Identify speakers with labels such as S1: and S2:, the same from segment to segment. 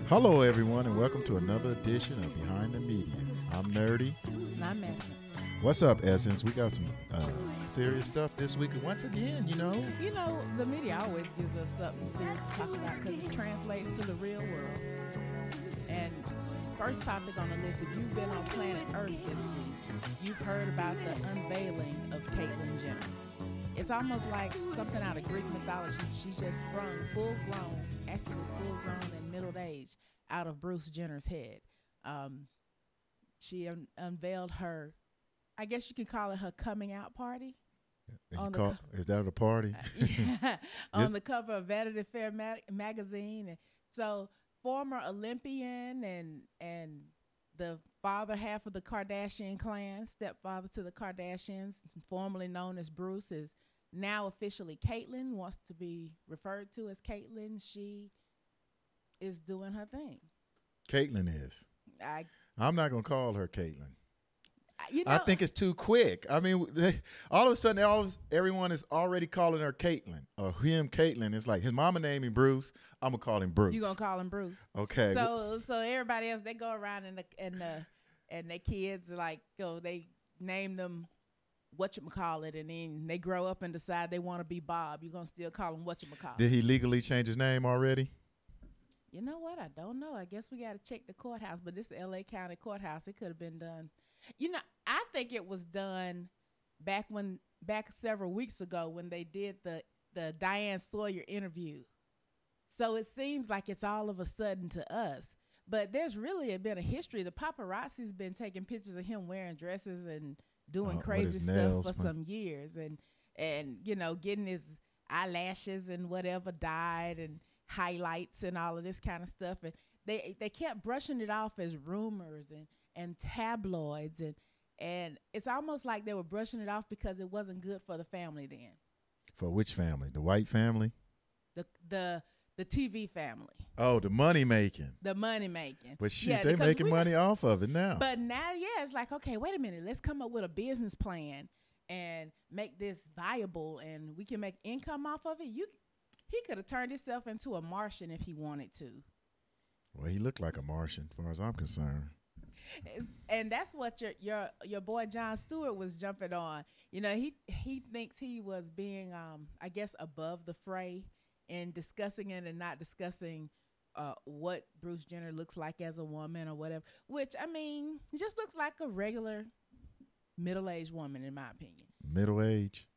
S1: Hello, everyone, and welcome to another edition of Behind the Media. I'm Nerdy.
S2: And I'm Essence.
S1: What's up, Essence? We got some serious stuff this week. And once again,
S2: The media always gives us something serious to talk about because it translates to the real world. And first topic on the list, if you've been on planet Earth this week, you've heard about the unveiling of Caitlyn Jenner. It's almost like something out of Greek mythology. She just sprung full-grown and middle age out of Bruce Jenner's head. She unveiled her, I guess you could call it her coming out party.
S1: Is that a party?
S2: Yeah, on the cover of Vanity Fair magazine. And so former Olympian and the father half of the Kardashian clan, stepfather to the Kardashians, formerly known as Bruce, is now officially Caitlyn, wants to be referred to as Caitlyn. She is doing her thing.
S1: Caitlyn is. I'm not going to call her Caitlyn.
S2: I
S1: think it's too quick. I mean, all of a sudden, everyone is already calling her Caitlyn or him Caitlyn. It's like his mama named him Bruce. I'm gonna call him Bruce.
S2: You gonna call him Bruce?
S1: Okay.
S2: So everybody else, they go around and their kids they name them whatchamacallit, and then they grow up and decide they want to be Bob. You gonna still call him whatchamacallit?
S1: Did he legally change his name already?
S2: You know what? I don't know. I guess we got to check the courthouse. But this is L.A. County courthouse. It could have been done. I think it was done back several weeks ago when they did the Diane Sawyer interview. So it seems like it's all of a sudden to us. But there's really been a history. The paparazzi's been taking pictures of him wearing dresses and doing crazy stuff for some years, and getting his eyelashes and whatever dyed and highlights and all of this kind of stuff. And they kept brushing it off as rumors and tabloids, and it's almost like they were brushing it off because it wasn't good for the family then.
S1: For which family? The white family?
S2: The TV family.
S1: Oh, the money making.
S2: The money making.
S1: But shit, they making money off of it now.
S2: But now, it's like, okay, wait a minute. Let's come up with a business plan and make this viable, and we can make income off of it. He could have turned himself into a Martian if he wanted to.
S1: Well, he looked like a Martian, as far as I'm concerned.
S2: And that's what your boy Jon Stewart was jumping on. He thinks he was being, I guess, above the fray in discussing it and not discussing what Bruce Jenner looks like as a woman or whatever. Which, I mean, just looks like a regular middle-aged woman, in my opinion.
S1: Middle age?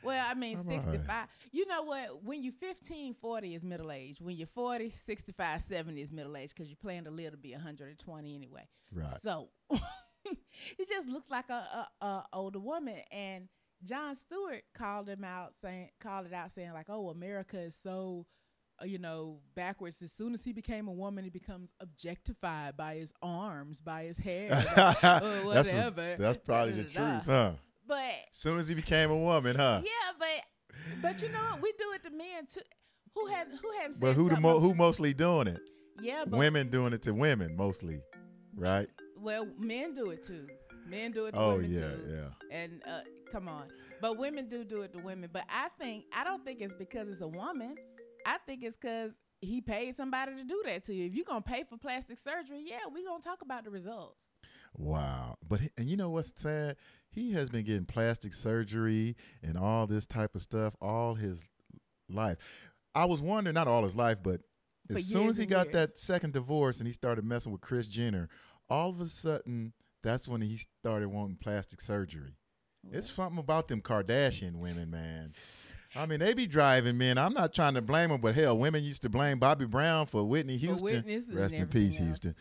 S2: Well, I mean, 65. You know what? When you're 15, 40 is middle age. When you're 40, 65, 70 is middle age because you're planning to live to be 120 anyway.
S1: Right.
S2: So it just looks like a older woman. And Jon Stewart called it out saying like, oh, America is so, backwards. As soon as he became a woman, he becomes objectified by his arms, by his hair, whatever.
S1: That's probably the truth, huh?
S2: But
S1: as soon as he became a woman, huh?
S2: Yeah, but you know what? We do it to men too. Who hadn't said
S1: But who mostly doing it?
S2: Yeah, but
S1: women doing it to women mostly, right?
S2: Well, men do it too. Men do it to women too.
S1: Oh yeah.
S2: And come on, but women do it to women. But I don't think it's because it's a woman. I think it's because he paid somebody to do that to you. If you're gonna pay for plastic surgery, yeah, we're gonna talk about the results.
S1: Wow. And you know what's sad? He has been getting plastic surgery and all this type of stuff all his life. I was wondering, not all his life, but as soon as he got that second divorce and he started messing with Kris Jenner, all of a sudden, that's when he started wanting plastic surgery. Well, it's something about them Kardashian women, man. I mean, they be driving men. I'm not trying to blame them, but hell, women used to blame Bobby Brown for Whitney Houston. Rest in peace, Houston.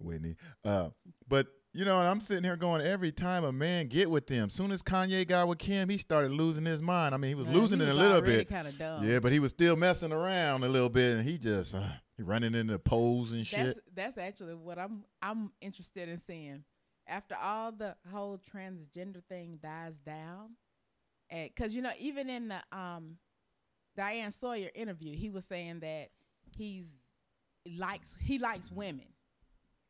S1: Whitney. But and I'm sitting here going, every time a man get with them, soon as Kanye got with Kim, he started losing his mind. I mean, he was losing it a little bit.
S2: Kind of dumb.
S1: Yeah, but he was still messing around a little bit, and he just he running into poles and shit.
S2: That's actually what I'm interested in seeing. After all the whole transgender thing dies down, because even in the Diane Sawyer interview, he was saying that he likes women.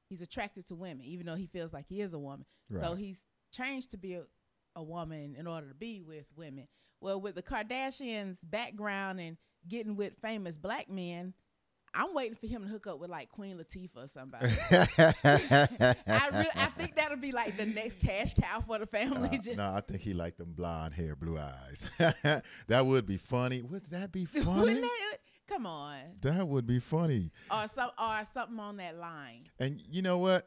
S2: He's attracted to women, even though he feels like he is a woman. Right. So he's changed to be a woman in order to be with women. Well, with the Kardashians' background and getting with famous black men, I'm waiting for him to hook up with like Queen Latifah or somebody. I think that'll be like the next cash cow for the family.
S1: No, I think he like them blonde hair, blue eyes. That would be funny. Would that be funny?
S2: Come on.
S1: That would be funny.
S2: Or something on that line.
S1: And you know what?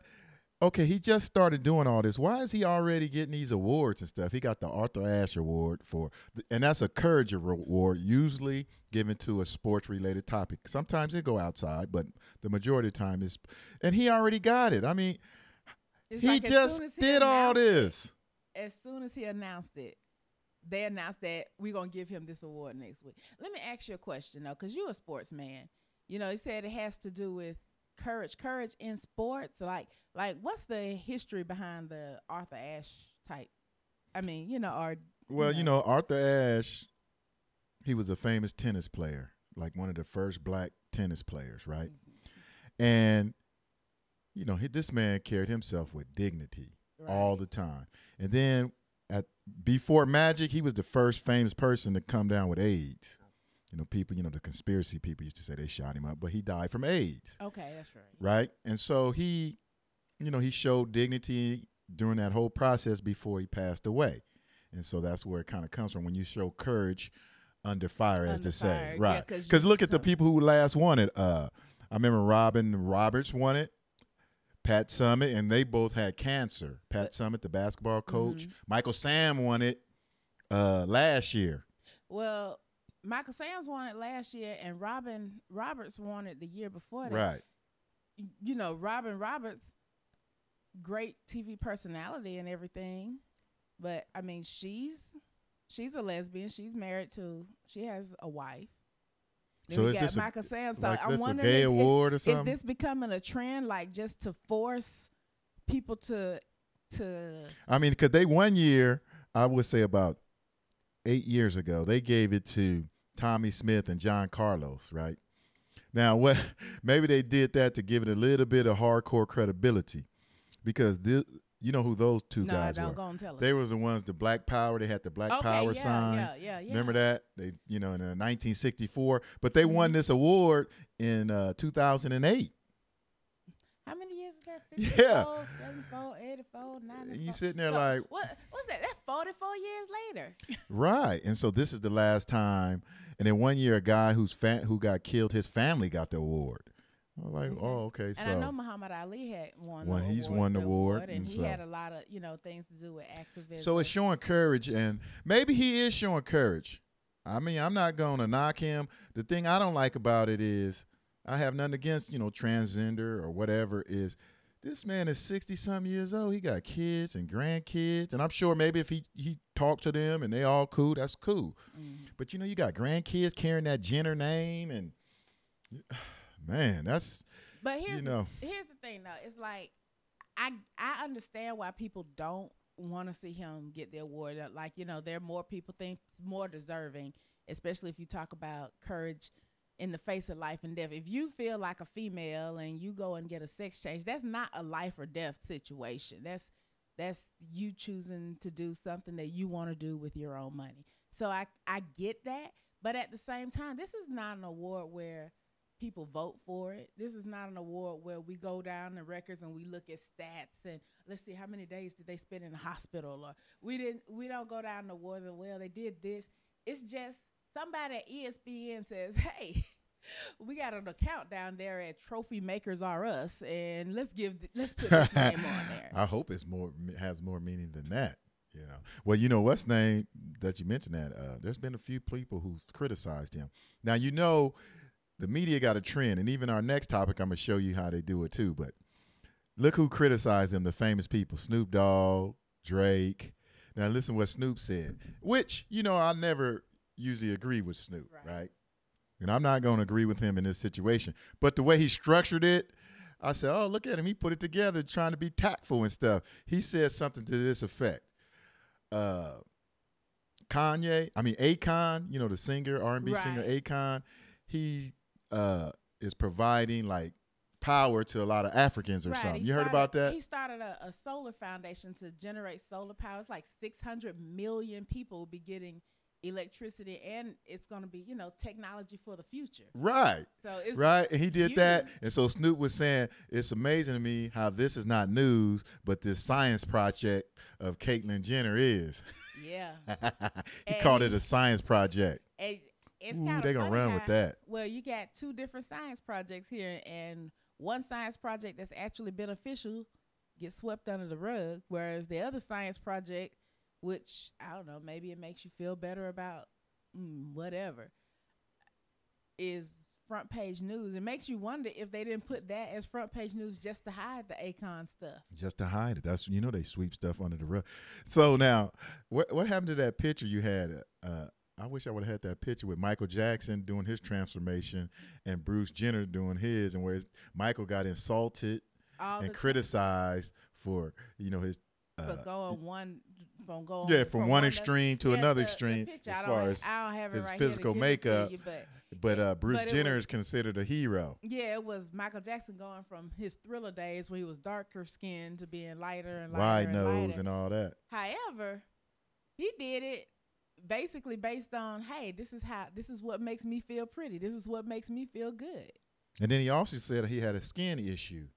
S1: Okay, he just started doing all this. Why is he already getting these awards and stuff? He got the Arthur Ashe Award and that's a Courage Award, usually given to a sports-related topic. Sometimes they go outside, but the majority of the time is. And he already got it. I mean, he just did all this.
S2: As soon as he announced it, they announced that we're going to give him this award next week. Let me ask you a question, though, because you're a sportsman. You know, he said it has to do with courage in sports. Like what's the history behind the Arthur Ashe type? I mean,
S1: Arthur Ashe, he was a famous tennis player, like one of the first black tennis players, right? Mm-hmm. And, this man carried himself with dignity all the time. And then before Magic, he was the first famous person to come down with AIDS. People, the conspiracy people used to say they shot him up, but he died from AIDS.
S2: Okay, that's right.
S1: Right? And so he showed dignity during that whole process before he passed away. And so that's where it kind of comes from, when you show courage under fire, as to say. Right. Because look at the people who last won it. I remember Robin Roberts won it, Pat Summitt, and they both had cancer. Pat Summitt, the basketball coach. Mm-hmm. Michael Sam won it last year.
S2: Well, Michael Sam's won it last year, and Robin Roberts won it the year before that.
S1: Right.
S2: Robin Roberts, great TV personality and everything, but I mean, she's a lesbian. She's married to. She has a wife. Then so we got Michael Sam. So
S1: like
S2: I'm wondering,
S1: a gay award or something?
S2: Is this becoming a trend, like just to force people to?
S1: I mean, because they one year, I would say about 8 years ago, they gave it to Tommy Smith and John Carlos, right? Now, maybe they did that to give it a little bit of hardcore credibility, because you know who those two guys were?
S2: Go and tell us.
S1: They was the ones, the Black Power. They had the Black Power sign.
S2: Yeah.
S1: Remember that? They, in 1964. But they won this award in 2008.
S2: How many years is that? 64, 74, 84, 94.
S1: You sitting there like,
S2: what's that? That's 44 years later.
S1: Right. And so this is the last time. And then one year, a guy who got killed, his family got the award. I was like, oh, okay.
S2: And I know Muhammad Ali had won
S1: the award.
S2: And he had a lot of, things to do with activism.
S1: So it's showing courage, and maybe he is showing courage. I mean, I'm not going to knock him. The thing I don't like about it is, I have nothing against, transgender or whatever, is this man is 60-something years old. He got kids and grandkids. And I'm sure maybe if he talked to them and they all cool, that's cool. Mm-hmm. But, you got grandkids carrying that Jenner name. And, man, that's,
S2: But here's the thing, though. It's like, I understand why people don't want to see him get the award. Like, there are more people think more deserving, especially if you talk about courage in the face of life and death. If you feel like a female and you go and get a sex change, that's not a life or death situation. That's you choosing to do something that you want to do with your own money. So I get that, but at the same time, this is not an award where people vote for it. This is not an award where we go down the records and we look at stats and let's see how many days did they spend in the hospital, or we don't go down the awards and, well, they did this. It's just somebody at ESPN says, hey, we got an account down there at Trophy Makers R Us, and let's put this name on there.
S1: I hope has more meaning than that. Well, what's name that you mentioned that there's been a few people who've criticized him. Now, the media got a trend, and even our next topic, I'm gonna show you how they do it too. But look who criticized him, the famous people: Snoop Dogg, Drake. Now listen what Snoop said, which I never usually agree with Snoop, right? And I'm not going to agree with him in this situation. But the way he structured it, I said, oh, look at him. He put it together trying to be tactful and stuff. He said something to this effect. Akon, the singer, R&B singer Akon, he is providing like power to a lot of Africans or something. You heard about that?
S2: He started a solar foundation to generate solar power. It's like 600 million people will be getting electricity, and it's going to be, you know, technology for the future.
S1: Right.
S2: So it's
S1: right. And he did
S2: huge.
S1: that. And so Snoop was saying, it's amazing to me how this is not news, but this science project of Caitlyn Jenner is.
S2: Yeah.
S1: He called it a science project.
S2: And it's
S1: Ooh,
S2: kind of
S1: they gonna run with that.
S2: Well, you got two different science projects here, and one science project that's actually beneficial gets swept under the rug, whereas the other science project, which, I don't know, maybe it makes you feel better about whatever, is front page news. It makes you wonder if they didn't put that as front page news just to hide the Akon stuff.
S1: Just to hide it. That's, you know, they sweep stuff under the rug. So now, what happened to that picture you had? I wish I would have had that picture with Michael Jackson doing his transformation and Bruce Jenner doing his, and where Michael got insulted and criticized for, you know, his
S2: for going one
S1: from one extreme to another extreme as far as his physical makeup. But Bruce Jenner is considered a hero.
S2: Yeah, it was Michael Jackson going from his Thriller days where he was darker skinned to being lighter and lighter
S1: wide
S2: and
S1: nose
S2: lighter.
S1: and all that.
S2: However, he did it basically based on, hey, this is what makes me feel pretty. This is what makes me feel good.
S1: And then he also said he had a skin issue.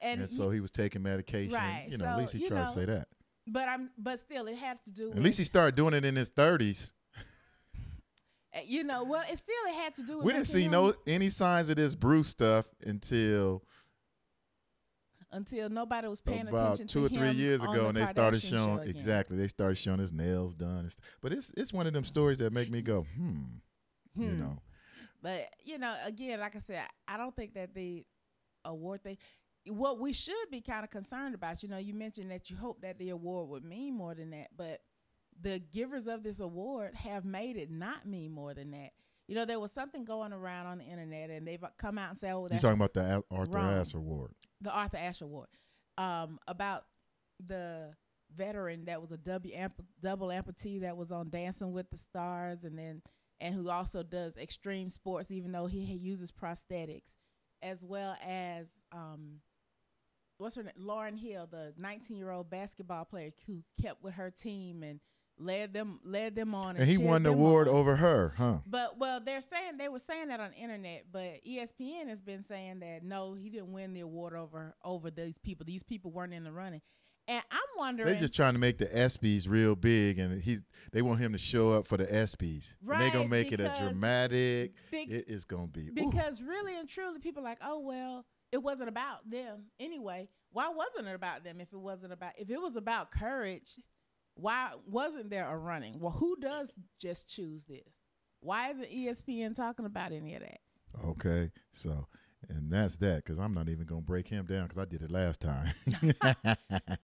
S1: And so he was taking medication.
S2: Right.
S1: You know, at least he tried to say that.
S2: But still, it has to do with,
S1: at least he started doing it in his 30s.
S2: You know, well, it had to do with,
S1: we didn't see any signs of this Bruce stuff until
S2: nobody was paying
S1: about
S2: attention
S1: 2 or 3 years ago, and they started showing
S2: they
S1: started showing his nails done and stuff. But it's one of them stories that make me go, you know.
S2: But, you know, again, like I said, I don't think that the award thing, what we should be kind of concerned about, you know, you mentioned that you hope that the award would mean more than that, but the givers of this award have made it not mean more than that. You know, there was something going around on the internet, and they've come out and said, "Oh, that's
S1: you're talking about the Arthur Ashe Award."
S2: The Arthur Ashe Award, about the veteran that was a double amputee that was on Dancing with the Stars, and who also does extreme sports, even though he uses prosthetics, as well as what's her name, Lauryn Hill, the 19-year-old basketball player who kept with her team and led them on,
S1: and he won the award over her, huh?
S2: But they were saying that on the internet, but ESPN has been saying that no, he didn't win the award over these people. These people weren't in the running, and I'm wondering,
S1: they're just trying to make the ESPYs real big, and they want him to show up for the ESPYs, right? And they're gonna make it a dramatic. It is gonna be
S2: because really and truly, people are like, oh well, it wasn't about them anyway. Why wasn't it about them if it was about courage? Why wasn't there a running? Well, who does just choose this? Why isn't ESPN talking about any of that?
S1: Okay, so, and that's that, because I'm not even going to break him down because I did it last time.